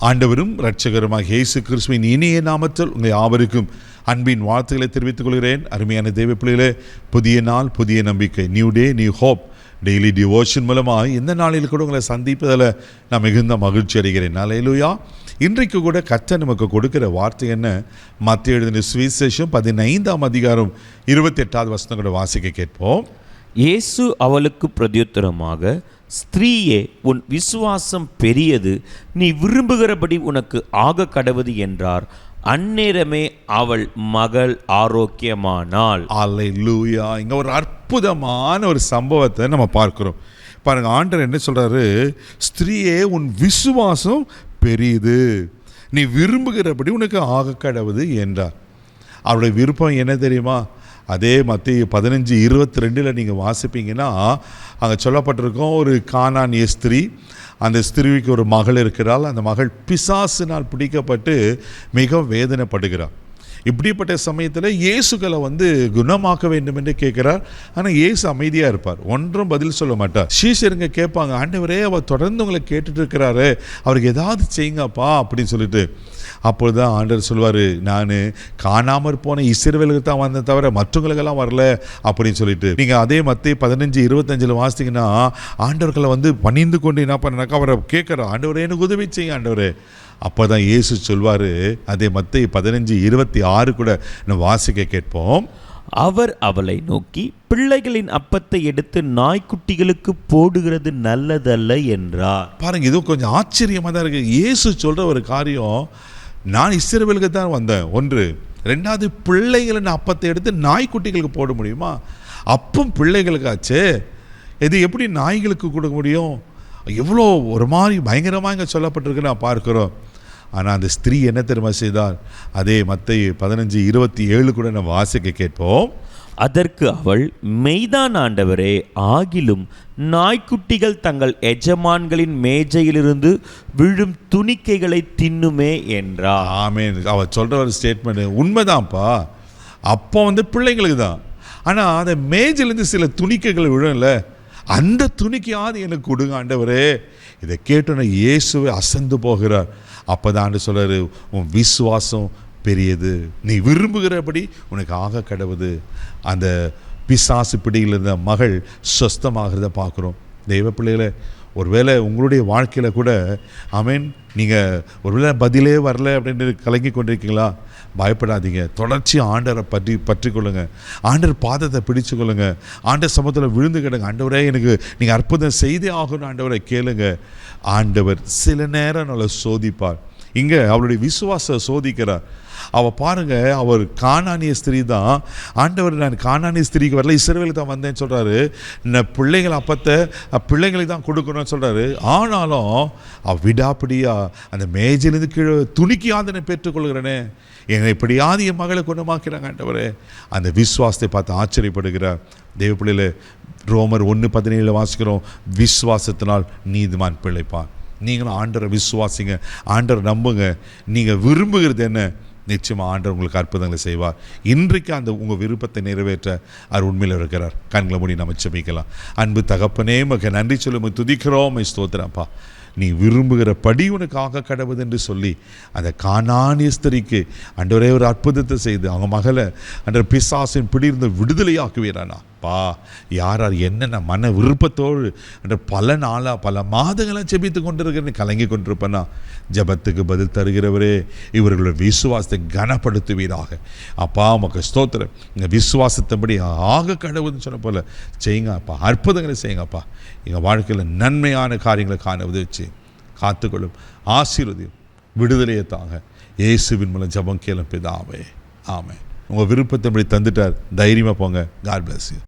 ஆண்டவரும் இரட்சகருமாக இயேசு கிறிஸ்துவின் இனிய நாமத்தில் உங்கள் யாவருக்கும் அன்பின் வாழ்த்துக்களை தெரிவித்துக் கொள்கிறேன். அருமையான தேவ பிள்ளைகளே, புதிய நாள், புதிய நம்பிக்கை, new day, new hope daily devotion மூலமாக இந்த நாளில் கூட உங்களை சந்திப்பதில் நான் மிகுந்த மகிழ்ச்சி அடைகிறேன். அல்லேலூயா. இன்றைக்கு கூட கர்த்தர் நமக்கு கொடுக்கிற வார்த்தை என்ன? மத்தேயு எழுதின சுவிசேஷம் 15ஆம் அதிகாரம் 28வது வசனம் கூட வாசிக்க கேட்போம். இயேசு அவளுக்கு பிரதியுத்தரமாக, ஸ்திரீயே, உன் விசுவாசம் பெரியது, நீ விரும்புகிறபடி உனக்கு ஆக கடவது என்றார். அந்நேரமே அவள் மகள் ஆரோக்கியமானாள். அல்லேலூயா. இங்க ஒரு அற்புதமான ஒரு சம்பவத்தை நம்ம பார்க்கிறோம். பாருங்க, ஆண்டவர் என்ன சொல்றாரு? ஸ்திரீயே, உன் விசுவாசம் பெரியது, நீ விரும்புகிறபடி உனக்கு ஆக கடவுது என்றார். அவருடைய விருப்பம் என்ன தெரியுமா? அதே மத்தேயு 15:22 நீங்கள் வாசிப்பீங்கன்னா அங்கே சொல்லப்பட்டிருக்கோம், ஒரு கானானிய ஸ்திரீ, அந்த ஸ்திரீக்கு ஒரு மகள் இருக்கிறாள். அந்த மகள் பிசாசினால் பிடிக்கப்பட்டு மிக வேதனைப்படுகிறாள். இப்படிப்பட்ட சமயத்தில் இயேசுகளை குணமாக்க வேண்டும் என்று கேட்குறார். ஆனால் இயேசு அமைதியாக இருப்பார், ஒன்றும் பதில் சொல்ல மாட்டார். சீஷருங்க கேட்பாங்க, ஆண்டவரே, அவர் தொடர்ந்து உங்களை கேட்டுட்டு இருக்கிறாரு, அவருக்கு ஏதாவது செய்யுங்கப்பா அப்படின்னு சொல்லிட்டு. அப்பொழுது தான் ஆண்டவர் சொல்வார், நான் காணாமற் போன இஸ்ரவேலுக்கு தான் வந்தேன் தவிர மற்றவங்களுக்கெல்லாம் வரல அப்படின்னு சொல்லிட்டு. நீங்கள் அதே மத்தேயு 15:25 வாசித்தீங்கன்னா ஆண்டவர்களை பணிந்து கொண்டு என்ன பண்ணாக்கா அவரை கேட்குறோம், ஆண்டவரே எனக்கு உதவி செய்ய ஆண்டவரே. அப்போ தான் இயேசு சொல்வார், அதே மத்தேயு 15:26 கூட நம்ம வாசிக்க கேட்போம். அவர் அவளை நோக்கி, பிள்ளைகளின் அப்பத்தை எடுத்து நாய்க்குட்டிகளுக்கு போடுகிறது நல்லதல்ல என்றார். பாருங்க, இது கொஞ்சம் ஆச்சரியமாக தான் இருக்குது. இயேசு சொல்கிற ஒரு காரியம், நான் இஸ்ரவேலுக்கு தான் வந்தேன், ஒன்று. ரெண்டாவது, பிள்ளைகளின் அப்பத்தை எடுத்து நாய்க்குட்டிகளுக்கு போட முடியுமா? அப்பம் பிள்ளைகளுக்காச்சு, இது எப்படி நாய்களுக்கு கொடுக்க முடியும்? எவ்வளோ ஒரு மாதிரி பயங்கரமாக இங்கே சொல்லப்பட்டிருக்கு நான் பார்க்குறோம். ஆனால் அந்த ஸ்திரீ என்ன தெரியுமா செய்தார்? அதே மத்தேயு 15:27 கூட நம்ம வாசிக்க கேட்போம். அதற்கு அவள், மெய்தான் ஆண்டவரே, ஆகிலும் நாய்க்குட்டிகள் தங்கள் எஜமான்களின் மேஜையிலிருந்து விழும் துணிக்கைகளை தின்னுமே என்றார். ஆமென். அவள் சொல்கிற ஒரு ஸ்டேட்மெண்ட் உண்மைதான்ப்பா. அப்போ பிள்ளைங்களுக்கு தான், ஆனால் அந்த மேஜையிலேருந்து சில துணிக்கைகள் விழும்ல, அந்த துணிக்கையாவது எனக்கு கொடுங்க ஆண்டவரே. இதை கேட்டோன்னே இயேசுவை அசந்து போகிறார். அப்போ தான் ஆண்டு சொல்கிறாரு, உன் விசுவாசம் பெரியது, நீ விரும்புகிறபடி உனக்கு ஆக கடவுது. அந்த பிசாசு பிடியில் இருந்த மகள் சொஸ்தமாகிறத பார்க்குறோம். தெய்வ பிள்ளைகளை, ஒருவேளை உங்களுடைய வாழ்க்கையில் கூட ஆமென், நீங்கள் ஒருவேளை பதிலே வரல அப்படின்னு கலங்கி கொண்டிருக்கீங்களா? பயப்படாதீங்க. தொடர்ச்சி ஆண்டவரை பற்றி கொள்ளுங்க. ஆண்டவர் பாதத்தை பிடிச்சு கொள்ளுங்க. ஆண்டவர் சமூகத்தில் விழுந்து கிடங்க. ஆண்டவரே, எனக்கு நீங்கள் அற்புதம் செய்தே ஆகணும் ஆண்டவரை கேளுங்க. ஆண்டவர் சில நேரம் நம்மளை சோதிப்பார். இங்கே அவளுடைய விசுவாசத்தை சோதிக்கிறார். அவள் பாருங்க, அவர் கானானிய ஸ்திரீ தான். ஆண்டவர், நான் கானானிய ஸ்திரீக்கு வரல, இஸ்ரவேலுக்கு தான் வந்தேன்னு சொல்கிறாரு. நான் பிள்ளைகள் அப்பத்தை பிள்ளைங்களுக்கு தான் கொடுக்கணும்னு சொல்கிறாரு. ஆனாலும் அவள் விடாப்பிடியா அந்த மேஜிலிருந்து கீழே துணிக்கியாவது நான் பெற்றுக்கொள்கிறேனே, என்னை இப்படியாவது என் மகளை குணமாக்கிறாங்க ஆண்டவரே. அந்த விசுவாசத்தை பார்த்து ஆச்சரியப்படுகிறார். தெய்வ பிள்ளையில ரோமர் 1:17 வாசிக்கிறோம், விசுவாசத்தினால் நீதிமான் பிழைப்பான். நீங்களும் ஆண்டவரை விசுவாசிங்க, ஆண்டவரை நம்புங்க. நீங்கள் விரும்புகிறது என்ன? நிச்சயமாக ஆண்டவர் உங்களுக்கு அற்புதங்களை செய்வார். இன்றைக்கு அந்த உங்கள் விருப்பத்தை நிறைவேற்ற அவர் உண்மையில் இருக்கிறார். கண்களை மூடி நம்ம ஜெபிக்கலாம். அன்பு தகப்பனே, மக நன்றி சொல்லி துதிக்கிறோம், ஸ்தோத்திரப்பா. நீ விரும்புகிற படி உனக்கு ஆக கடவுது என்று சொல்லி அந்த கானானிய ஸ்திரீக்கு ஆண்டவரே ஒரு அற்புதத்தை செய்து அவங்க மகளை ஆண்டவர் பிசாசின் பிடியிருந்து விடுதலையாக்குவீரானா பா. யார் என்னென்ன மன விருப்பத்தோடு என்ற பல நாளாக பல மாதங்களாக ஜெபித்து கொண்டிருக்கிறேன்னு கலங்கி கொண்டிருப்பேன்னா, ஜபத்துக்கு பதில் தருகிறவரே, இவர்களோட விசுவாசத்தை கனப்படுத்துவீராக அப்பா. உமக்கு ஸ்தோத்திரம். இந்த விசுவாசத்தைப்படி ஆக கடவுதுன்னு சொன்ன போல செய்யுங்க அப்பா. அற்புதங்களை செய்யுங்கப்பா. எங்கள் வாழ்க்கையில் நன்மையான காரியங்களை காண உதவிச்சு காத்துக்கொள்ளும். ஆசீர்வதியும், விடுதலையை தாங்க. இயேசுவின் மூலம் ஜபம் கேளும் பிதாவே, ஆமென். உங்கள் விருப்பத்தை இப்படி தந்துட்டார். தைரியமாக போங்க. God bless you.